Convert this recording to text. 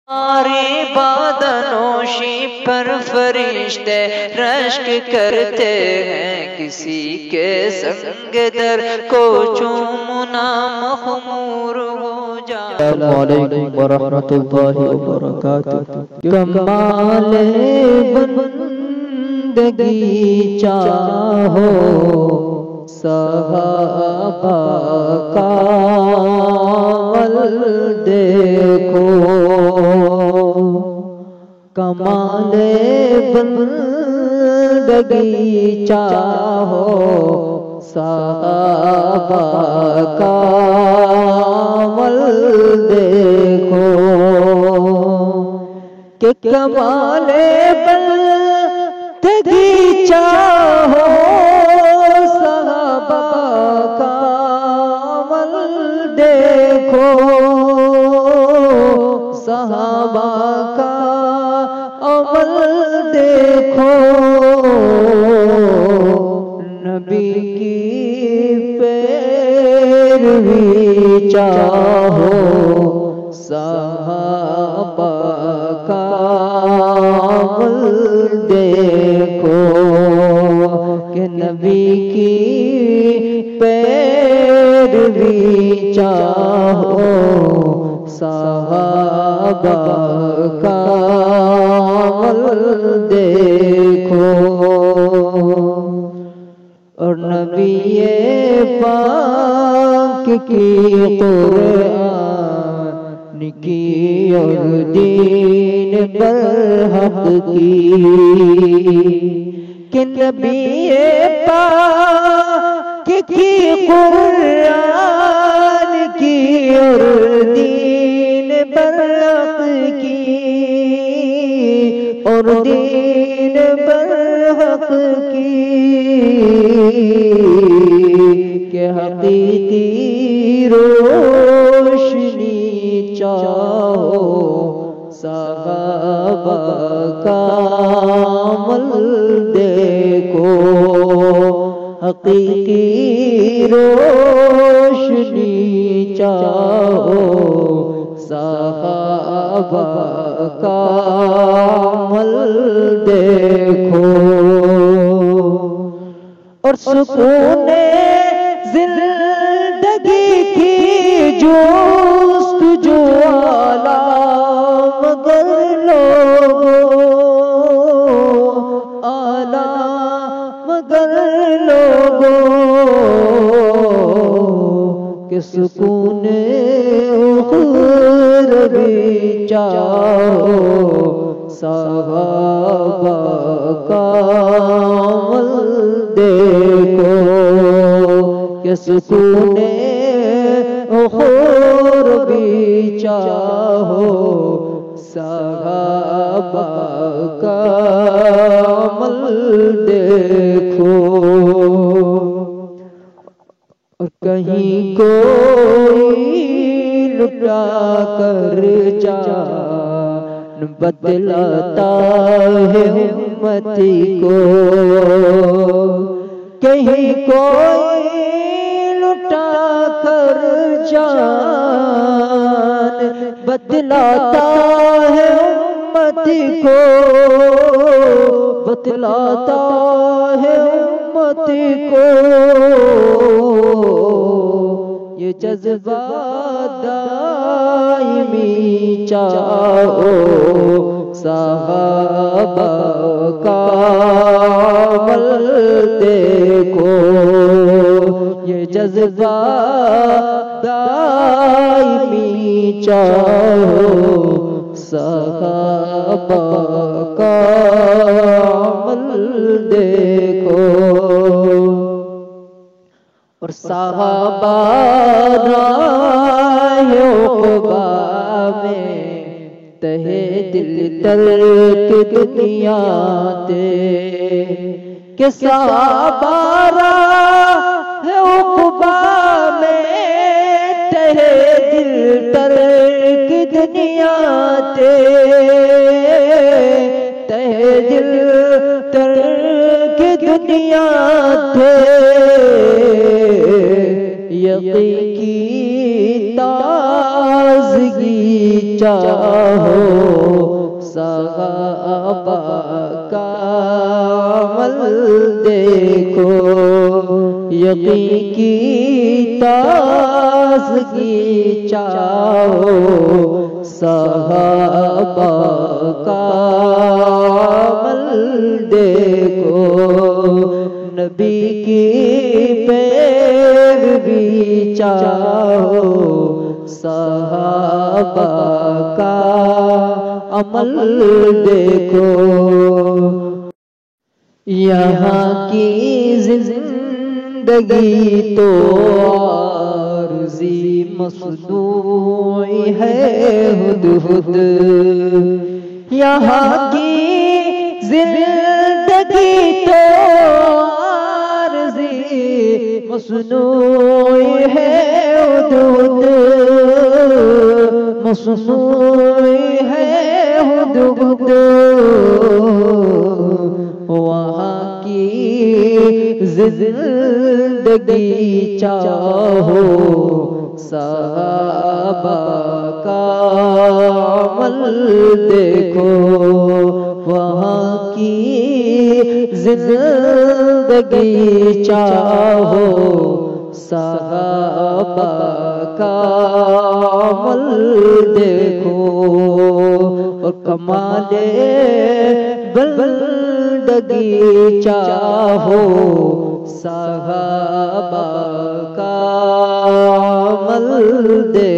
ہماری بادنوشی پر فرشتے رشک کرتے ہیں، کسی کے سنگ در کو چومنا مخمور ہو جائے۔ السلام علیکم ورحمۃ اللہ وبرکاتہ۔ کمال بندگی چاہو صحابہ کا عمل دیکھو، کمال بندگی چاہو صحابہ کا عمل دیکھو، کہ کمال بندگی چاہو صحابہ کا عمل دیکھو، صحابہ کا عمل دیکھو، نبی کی پیروی چاہو صحابہ کا عمل دیکھو، کہ نبی کی پیروی چاہو صحابہ کا عمل دیکھو، اور نبی پاک کی قرآن کی اور دین برحق کی، کہ نبی پاک کی قرآن کی اور دین برحق کی، اور دین برحق کی، کہ حقیقی روشنی چاہو صحابہ کا عمل دیکھو، حقیقی روشنی چاہو صحابہ کا عمل دیکھو، اور سکون زندگی کی جستجو اعلیٰ مگر لوگوں، اعلیٰ مگر لوگوں، کہ سکون اخروی چاہو صحابہ کا عمل دیکھو، کہ سکون اخروی چاہو صحابہ کا عمل دیکھو، اور کہیں کوئی لٹا کر جان بدلاتا ہے امتی کو، کہیں کوئی لٹا کر جان بدلاتا ہے امتی کو، بتلاتا ہے امتی کو، یہ جذبہ دائمی چاہو صحابہ کا عمل دیکھو، یہ جذبہ دائمی چاہو صحابہ کا عمل دیکھو، اور صحابہ راہ عقبہ میں تہے دل ترک دنیا تے، کہ صحابہ راہ عقبہ میں تہے دل ترک دنیا تے، تہے دل ترک دنیا تے، یقین کی تازگی چاہو صحابہ کا عمل دیکھو، یقین کی تازگی چاہو صحابہ کا عمل دیکھو، نبی کی پیروی چاہو صحابہ کا عمل دیکھو، یہاں کی زندگی تو عارضی مصنوعی ہے ہدہد، یہاں کی زندگی تو عارضی مصنوعی ہے ہدہد، مصنوعی ہے ہدہد، وہاں کی زندگی چاہو صحابہ کا عمل دیکھو، وہاں کی زندگی چاہو صحابہ کا عمل دیکھو، اور کمال بندگی چاہو صحابہ کا عمل دیکھو۔